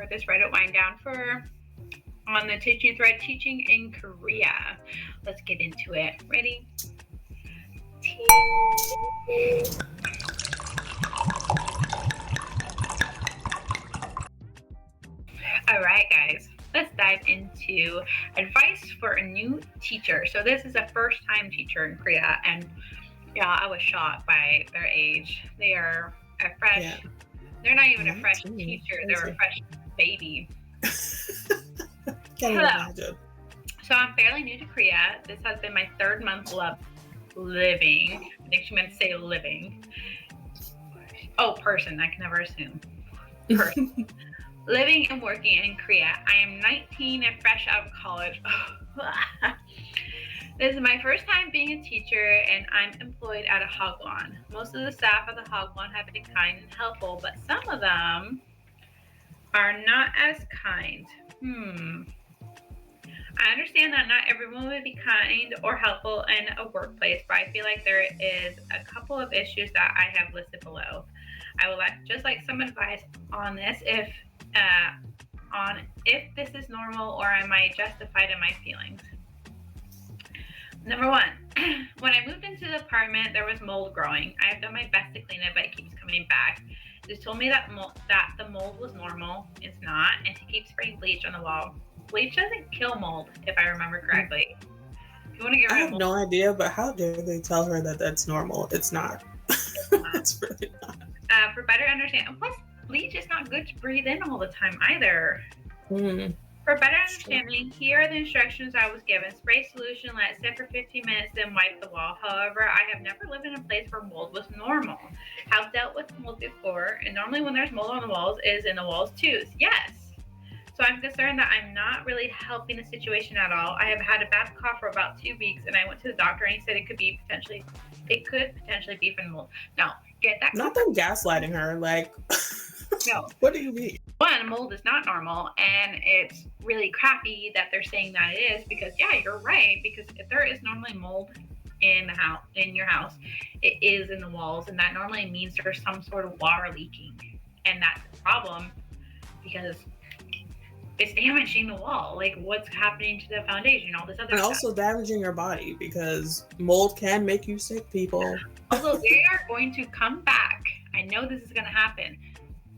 for this Reddit wind down on the teaching thread, teaching in Korea. Let's get into it. Ready? All right, guys, let's dive into advice for a new teacher. So this is a first-time teacher in Korea, and yeah, I was shocked by their age. They are a fresh, they're not even a fresh teacher, they're a fresh baby. Can't imagine. So I'm fairly new to Korea. This has been my 3rd month living. I think she meant to say living. Oh, person, I can never assume. Person. Living and working in Korea. I am 19 and fresh out of college. This is my first time being a teacher, and I'm employed at a hagwon. Most of the staff at the hagwon have been kind and helpful, but some of them are not as kind. I understand that not everyone would be kind or helpful in a workplace, but I feel like there is a couple of issues that I have listed below. I would just like some advice on this, if this is normal or am I justified in my feelings. Number 1, when I moved into the apartment, there was mold growing. I have done my best to clean it, but it keeps coming back. They told me that the mold was normal. It's not, and to keep spraying bleach on the wall. Bleach doesn't kill mold, if I remember correctly. If you want to get rid of mold, I have no idea, but how dare they tell her that that's normal? It's not. It's really not. For better understanding, plus bleach is not good to breathe in all the time either. For better understanding, here are the instructions I was given. Spray solution, let it sit for 15 minutes, then wipe the wall. However, I have never lived in a place where mold was normal. I've dealt with mold before, and normally when there's mold on the walls, it is in the walls too. Yes. So I'm concerned that I'm not really helping the situation at all. I have had a bad cough for about 2 weeks, and I went to the doctor, and he said it could potentially be from mold. Now, get that. Not them gaslighting her, like. No. What do you mean? 1, mold is not normal, and it's really crappy that they're saying that it is, because yeah, you're right, because if there is normally mold in your house, it is in the walls, and that normally means there's some sort of water leaking, and that's a problem because it's damaging the wall. Like, what's happening to the foundation, all this other stuff. And also damaging your body, because mold can make you sick, people. Although they are going to come back, I know this is going to happen.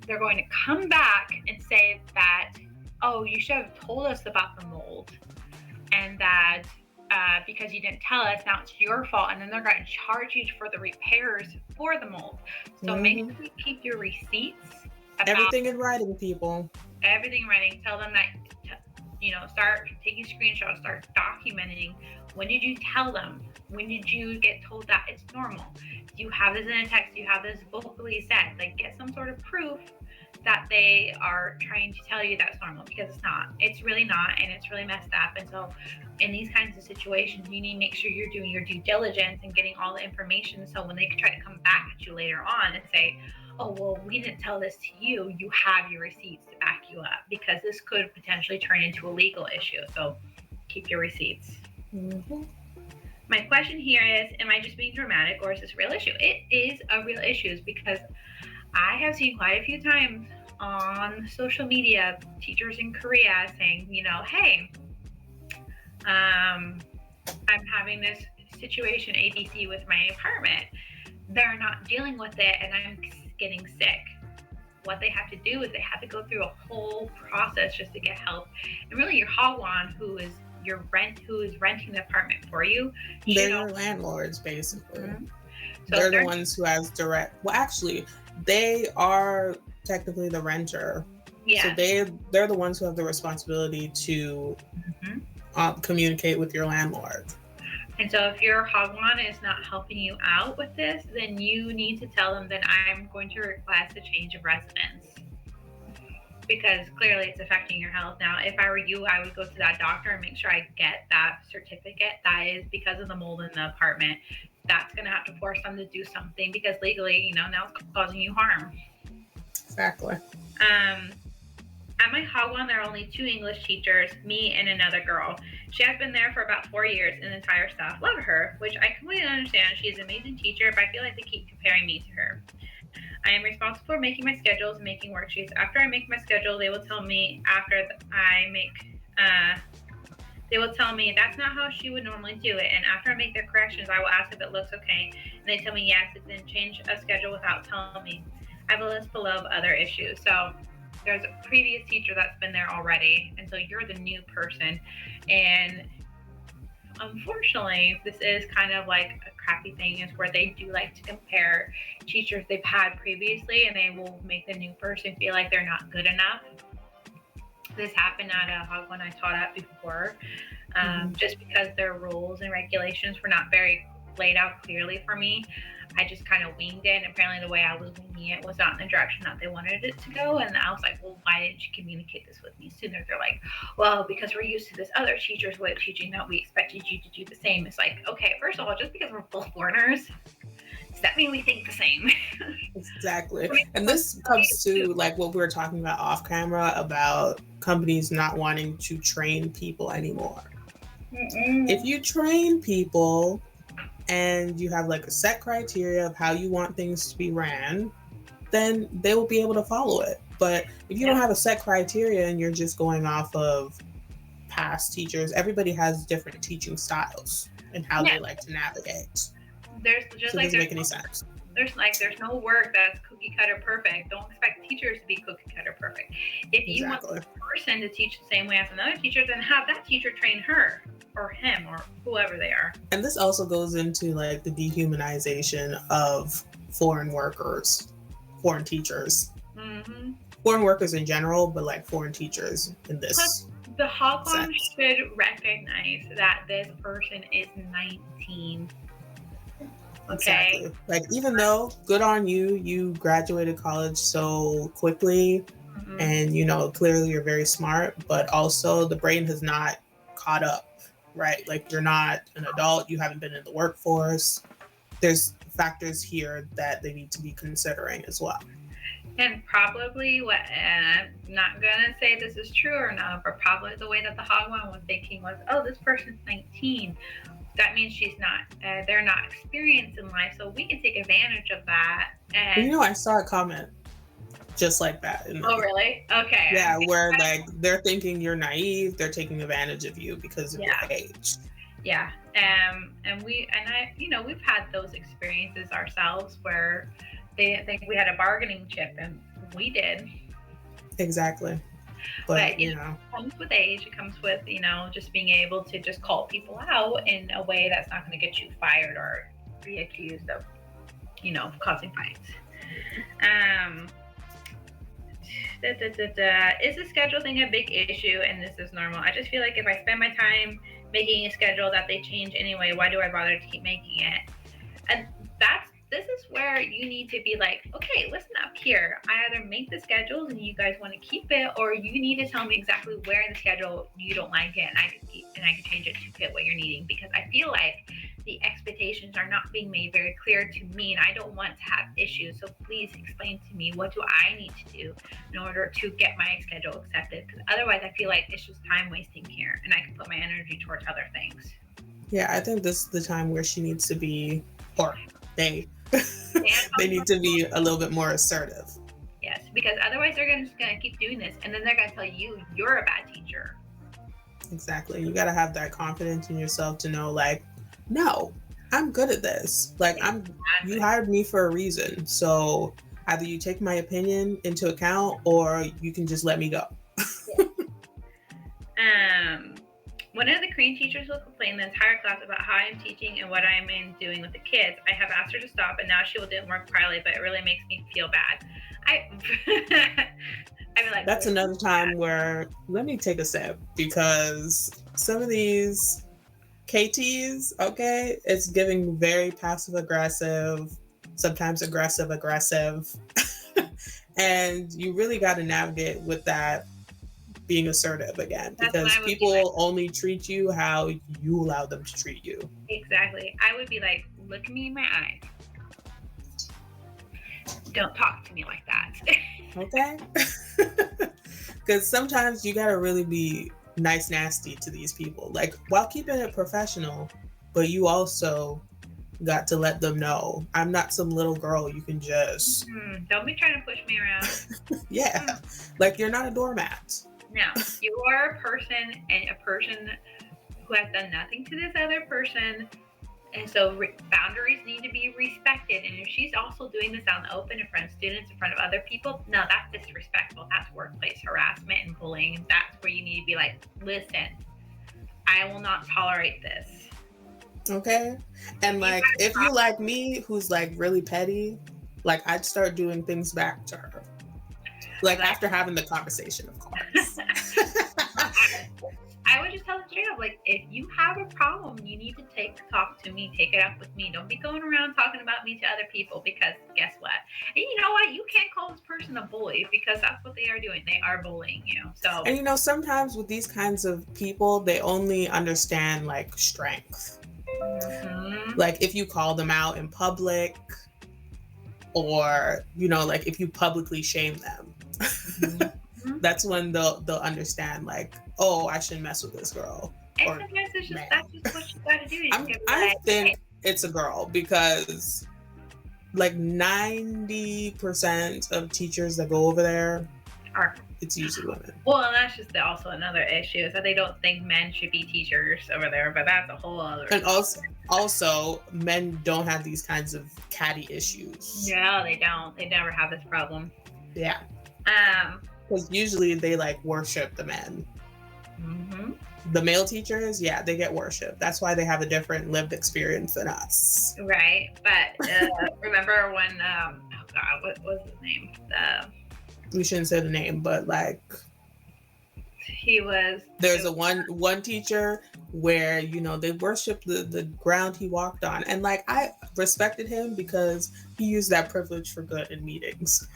They're going to come back and say that, oh, you should have told us about the mold, and that because you didn't tell us, now it's your fault, and then they're going to charge you for the repairs for the mold. So make sure you keep your receipts. Everything in writing, people. Everything in writing. Tell them that, start taking screenshots, start documenting. When did you tell them? When did you get told that it's normal? Do you have this in a text? Do you have this vocally said? Like, get some sort of proof that they are trying to tell you that's normal, because it's not. It's really not, and it's really messed up. And so in these kinds of situations, you need to make sure you're doing your due diligence and getting all the information, so when they try to come back at you later on and say, oh, well, we didn't tell this to you, you have your receipts to back you up, because this could potentially turn into a legal issue. So keep your receipts. My question here is, am I just being dramatic, or is this a real issue? It is a real issue, because I have seen quite a few times on social media teachers in Korea saying, hey, I'm having this situation ABC with my apartment. They're not dealing with it, and I'm getting sick. What they have to do is they have to go through a whole process just to get help. And really, your hagwon, who is renting the apartment for you, they're your landlords, basically. So they're the ones who has direct. Well, actually, they are technically the renter. Yeah. So they're the ones who have the responsibility to communicate with your landlord. And so if your hagwon is not helping you out with this, then you need to tell them that I'm going to request a change of residence, because clearly it's affecting your health. Now, if I were you, I would go to that doctor and make sure I get that certificate. That is because of the mold in the apartment. That's going to have to force them to do something, because legally, now it's causing you harm. Exactly. At my hagwon, there are only 2 English teachers, me and another girl. She has been there for about 4 years, and the entire staff love her, which I completely understand. She is an amazing teacher, but I feel like they keep comparing me to her. I am responsible for making my schedules and making worksheets. After I make my schedule, they will tell me they will tell me that's not how she would normally do it. And after I make their corrections, I will ask if it looks okay. And they tell me yes, and then change a schedule without telling me. I have a list below of other issues. So there's a previous teacher that's been there already. And so you're the new person. And unfortunately, this is kind of like a crappy thing, is where they do like to compare teachers they've had previously, and they will make the new person feel like they're not good enough. This happened at a Hagwon I taught at before, just because their rules and regulations were not very laid out clearly for me. I just kind of winged it, and apparently the way I was winging it was not in the direction that they wanted it to go. And I was like, well, why didn't you communicate this with me sooner? They're like, well, because we're used to this other teacher's way of teaching that we expected you to do the same. It's like, okay, first of all, just because we're both foreigners, does that mean we think the same? Exactly. And this comes to like what we were talking about off camera about companies not wanting to train people anymore. If you train people and you have like a set criteria of how you want things to be ran, then they will be able to follow it. But if you don't have a set criteria and you're just going off of past teachers, everybody has different teaching styles and how they like to navigate. There's just so it doesn't make any sense. There's no work that's cookie cutter perfect. Don't expect teachers to be cookie cutter perfect. If you want the person to teach the same way as another teacher, then have that teacher train her or him or whoever they are. And this also goes into like the dehumanization of foreign workers, foreign teachers, foreign workers in general, but like foreign teachers in this. Plus, the Hagwon should recognize that this person is 19. Okay. Exactly. Like, even though good on you, you graduated college so quickly, and clearly you're very smart, but also the brain has not caught up, right? Like, you're not an adult, you haven't been in the workforce. There's factors here that they need to be considering as well. And probably and I'm not gonna say this is true or not, but probably the way that the Hagwon was thinking was, oh, this person's 19. That means they're not experienced in life, so we can take advantage of that. And I saw a comment just like that. Oh, really? Okay. Yeah, where like they're thinking you're naive, they're taking advantage of you because of your age. Yeah. We've had those experiences ourselves where they think we had a bargaining chip, and we did. Exactly. But it comes with age. It comes with, just being able to just call people out in a way that's not going to get you fired or be accused of, causing fights. Is the schedule thing a big issue? And this is normal. I just feel like if I spend my time making a schedule that they change anyway, why do I bother to keep making it? And this is where you need to be like, okay, listen up here. I either make the schedules and you guys want to keep it, or you need to tell me exactly where in the schedule you don't like it, and I can change it to fit what you're needing. Because I feel like the expectations are not being made very clear to me, and I don't want to have issues. So please explain to me, what do I need to do in order to get my schedule accepted? Because otherwise, I feel like it's just time wasting here, and I can put my energy towards other things. Yeah, I think this is the time where she needs to be, or they need to be a little bit more assertive. Yes, because otherwise they're just going to keep doing this, and then they're going to tell you you're a bad teacher. Exactly. You got to have that confidence in yourself to know, like, no, I'm good at this. Like, you hired me for a reason. So either you take my opinion into account, or you can just let me go. One of the Korean teachers will complain the entire class about how I'm teaching and what I'm doing with the kids. I have asked her to stop, and now she will do it more quietly, but it really makes me feel bad. I mean, like, that's another time where, let me take a step, because some of these KTs, okay, it's giving very passive aggressive, sometimes aggressive, and you really got to navigate with that being assertive again, because people only treat you how you allow them to treat you. Exactly. I would be like, look me in my eyes. Don't talk to me like that. Okay? Because sometimes you gotta really be nice nasty to these people, like, while keeping it professional, but you also got to let them know I'm not some little girl you can just don't be trying to push me around. Yeah, like you're not a doormat. No, you are a person, and a person who has done nothing to this other person, and so boundaries need to be respected. And if she's also doing this out in the open in front of students, in front of other people, no, that's disrespectful. That's workplace harassment and bullying. That's where you need to be like, listen, I will not tolerate this. Okay. And like, if you like me, who's like really petty, like I'd start doing things back to her. Like after having the conversation, of course. I would just tell them straight up, like, if you have a problem, you need to talk to me, take it up with me. Don't be going around talking about me to other people, because guess what? And you know what? You can't call this person a bully, because that's what they are doing. They are bullying you. So, and you know, sometimes with these kinds of people, they only understand like strength. Mm-hmm. Like if you call them out in public, or, you know, like if you publicly shame them. Mm-hmm. That's when they'll understand, like, oh, I shouldn't mess with this girl. And sometimes it's just, that's just what you gotta do. I think it's a girl, because like 90% of teachers that go over there it's usually women. Well, and that's just also another issue, is that they don't think men should be teachers over there, but that's a whole other. And also men don't have these kinds of catty issues. No, they don't. They never have this problem. Yeah. Because usually they like worship the men. Mm-hmm. The male teachers, yeah, they get worship. That's why they have a different lived experience than us. Right. But remember when, oh God, what was his name? We shouldn't say the name, but like, there's a one teacher where, you know, they worship the ground he walked on. And like, I respected him because he used that privilege for good in meetings.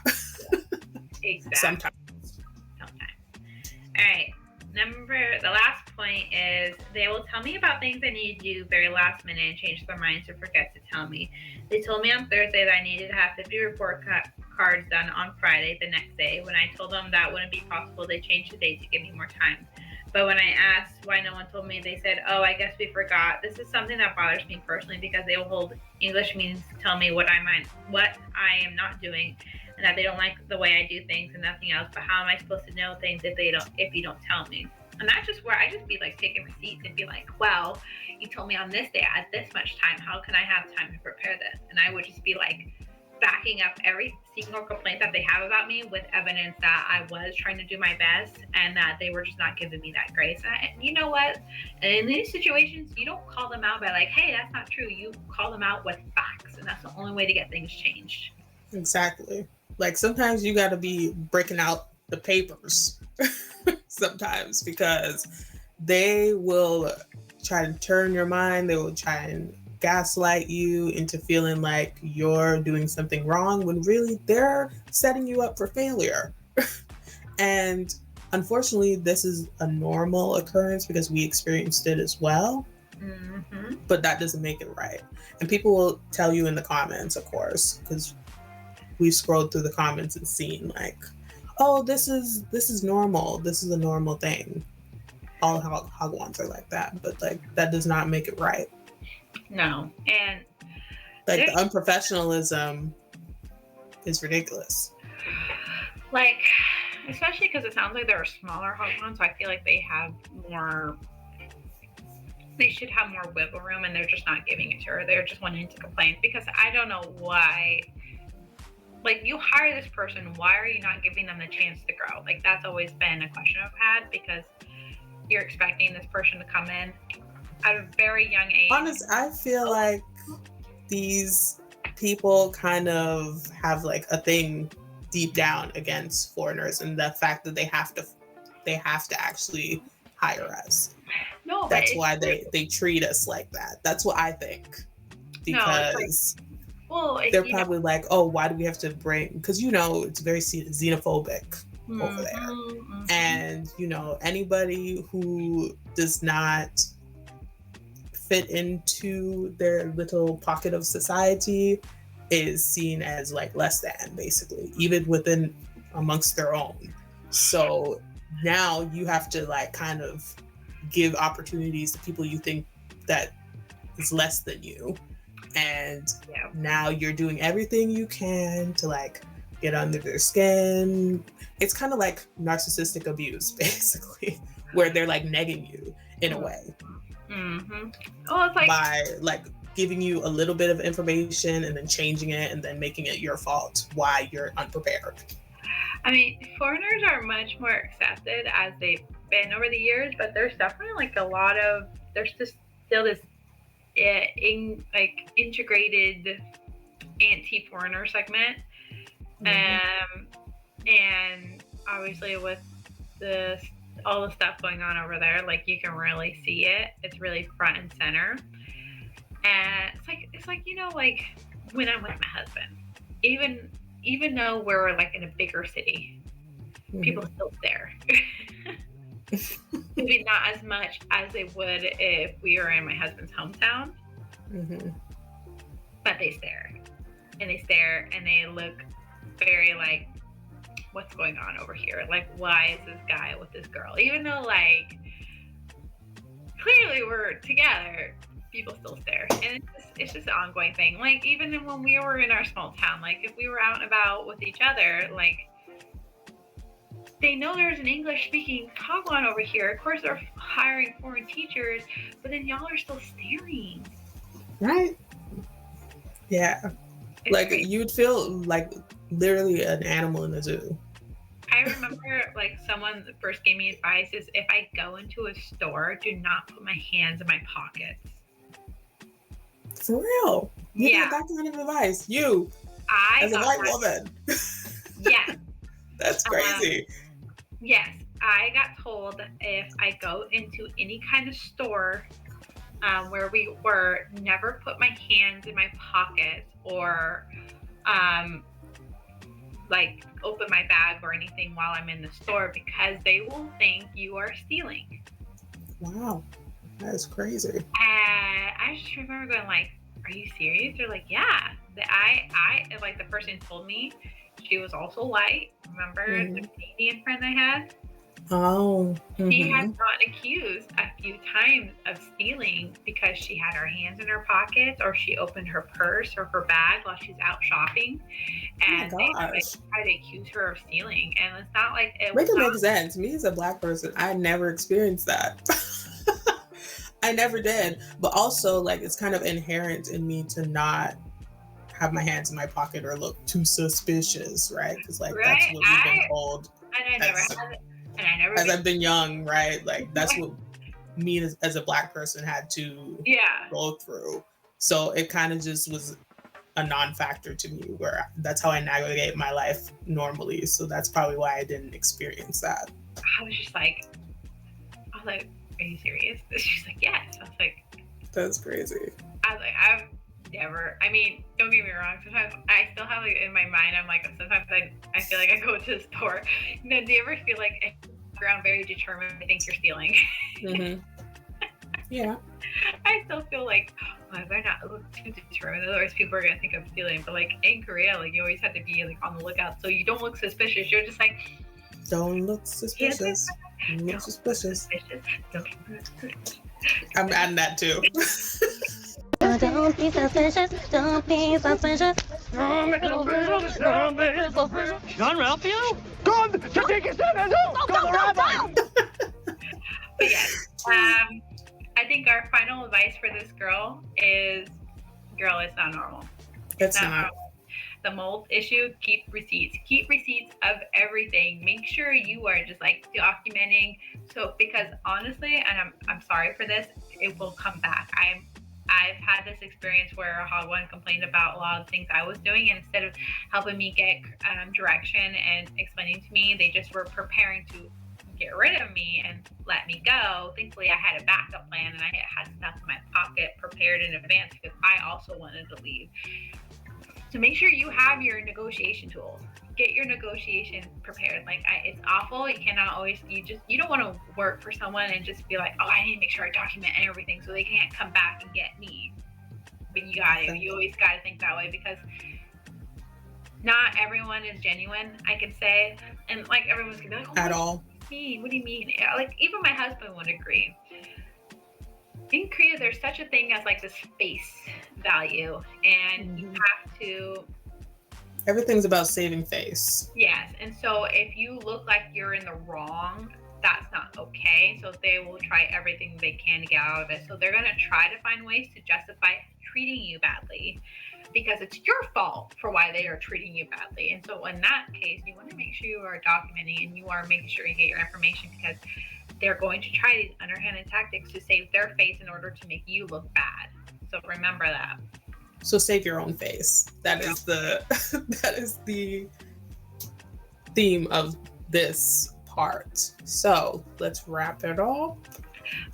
Exactly. Sometimes. All right. The last point is, they will tell me about things I need to do very last minute and change their minds or forget to tell me. They told me on Thursday that I needed to have 50 report cards done on Friday, the next day. When I told them that wouldn't be possible, they changed the date to give me more time. But when I asked why no one told me, they said, oh, I guess we forgot. This is something that bothers me personally, because they will hold English meetings to tell me what I am not doing, and that they don't like the way I do things and nothing else. But how am I supposed to know things if you don't tell me? And that's just where I just be like taking receipts and be like, well, you told me on this day at this much time. How can I have time to prepare this? And I would just be like backing up every single complaint that they have about me with evidence that I was trying to do my best, and that they were just not giving me that grace. And you know what? In these situations, you don't call them out by like, hey, that's not true. You call them out with facts, and that's the only way to get things changed. Exactly. Like sometimes you got to be breaking out the papers sometimes, because they will try to turn your mind. They will try and gaslight you into feeling like you're doing something wrong, when really they're setting you up for failure. And unfortunately, this is a normal occurrence because we experienced it as well. Mm-hmm. But that doesn't make it right. And people will tell you in the comments, of course, because we've scrolled through the comments and seen like, oh, this is normal. This is a normal thing. All Hagwons are like that, but like that does not make it right. No. And like the unprofessionalism is ridiculous. Like, especially because it sounds like they're a smaller Hagwon, so I feel like they should have more wiggle room, and they're just not giving it to her. They're just wanting to complain, because I don't know why. Like, you hire this person, why are you not giving them the chance to grow? Like, that's always been a question I've had, because you're expecting this person to come in at a very young age. Honestly, I feel like these people kind of have like a thing deep down against foreigners, and the fact that they have to actually hire us. No, that's why they treat us like that. That's what I think. Because they're probably like, oh, why do we have to bring? Because it's very xenophobic over there, mm-hmm. And anybody who does not fit into their little pocket of society is seen as like less than, basically, even within amongst their own. So now you have to like kind of give opportunities to people you think that is less than you, And now you're doing everything you can to like get under their skin. It's kind of like narcissistic abuse, basically, where they're like negging you in a way. Mm-hmm. Oh, it's like by like giving you a little bit of information and then changing it and then making it your fault why you're unprepared. I mean, foreigners are much more accepted as they've been over the years, but there's definitely like there's just still this integrated anti-foreigner segment. And obviously with all the stuff going on over there, like you can really see it. It's really front and center. And it's like like when I'm with my husband, even though we're like in a bigger city, people still stare. Maybe not as much as they would if we were in my husband's hometown. But they stare and they look very like, what's going on over here? Like, why is this guy with this girl? Even though like clearly we're together, people still stare. And it's just an ongoing thing. Like even when we were in our small town, like if we were out and about with each other, like they know there's an English speaking Taiwan over here. Of course they're hiring foreign teachers, but then y'all are still staring. Right? Yeah. It's like crazy. You'd feel like literally an animal in a zoo. I remember like someone first gave me advice is if I go into a store, do not put my hands in my pockets. For real? Yeah. That kind of advice. As a white woman. Yes. That's crazy. Yes. I got told if I go into any kind of store where we were, never put my hands in my pockets or like open my bag or anything while I'm in the store because they will think you are stealing. Wow. That is crazy. And I just remember going like, are you serious? They're like, yeah. I like the person told me, she was also white. Remember the Canadian friend I had? Oh. She has gotten accused a few times of stealing because she had her hands in her pockets or she opened her purse or her bag while she's out shopping. And they try to accuse her of stealing. And it's not like it makes sense. Me as a Black person, I never experienced that. I never did. But also, like, it's kind of inherent in me to not have my hands in my pocket or look too suspicious, right? Because, like, that's what we've been told. And I never had it. And I never. As I've been young, right? Like, that's what me as a Black person had to go through. So it kind of just was a non-factor to me where that's how I navigate my life normally. So that's probably why I didn't experience that. I was like, are you serious? She's like, yes. I was like, that's crazy. I was like, I've never, I mean, don't get me wrong. Sometimes I still have like in my mind, I'm like, sometimes I feel like I go to the store. Do you ever feel like I'm very determined, I think you're stealing? Yeah. I still feel like, oh, I better not look too determined, otherwise people are gonna think I'm stealing. But like in Korea, like you always have to be like on the lookout, so you don't look suspicious. You're just like, don't look suspicious. Don't look suspicious. I'm adding that too. Don't be suspicious. Don't be suspicious. John Ralphio? Come to take his son and go, Rabbi. But yes, I think our final advice for this girl is, it's not normal. It's not normal. The mold issue, keep receipts of everything. Make sure you are just like documenting. So, because honestly, and I'm sorry for this, it will come back. I've had this experience where a hog one complained about a lot of things I was doing, and instead of helping me get direction and explaining to me, they just were preparing to get rid of me and let me go. Thankfully, I had a backup plan and I had stuff in my pocket prepared in advance because I also wanted to leave. So make sure you have your negotiation tools. Get your negotiation prepared. Like it's awful. You cannot always, you don't want to work for someone and just be like, oh, I need to make sure I document everything so they can't come back and get me. But you always got to think that way because not everyone is genuine, I could say. And like everyone's gonna be like, oh, at all. What do you mean? Yeah, like even my husband would agree. in Korea, there's such a thing as like this face value, and you have to. Everything's about saving face. Yes, and so if you look like you're in the wrong, that's not okay. So they will try everything they can to get out of it. So they're going to try to find ways to justify treating you badly, because it's your fault for why they are treating you badly. And so in that case, you want to make sure you are documenting and you are making sure you get your information, because they're going to try these underhanded tactics to save their face in order to make you look bad. So remember that. So save your own face. That is the theme of this part. So let's wrap it all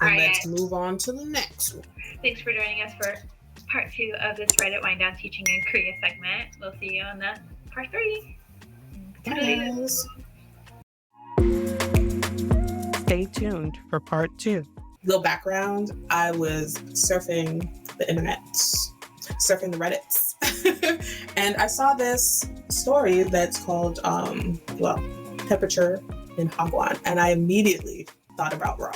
and let's move on to the next one. Thanks for joining us for part 2 of this Reddit Wind Down Teaching in Korea segment. We'll see you on the part 3. Yes. Stay tuned for part 2. Little background, I was surfing the internet, surfing the Reddits, and I saw this story that's called, temperature in Hagwon, and I immediately thought about Ro.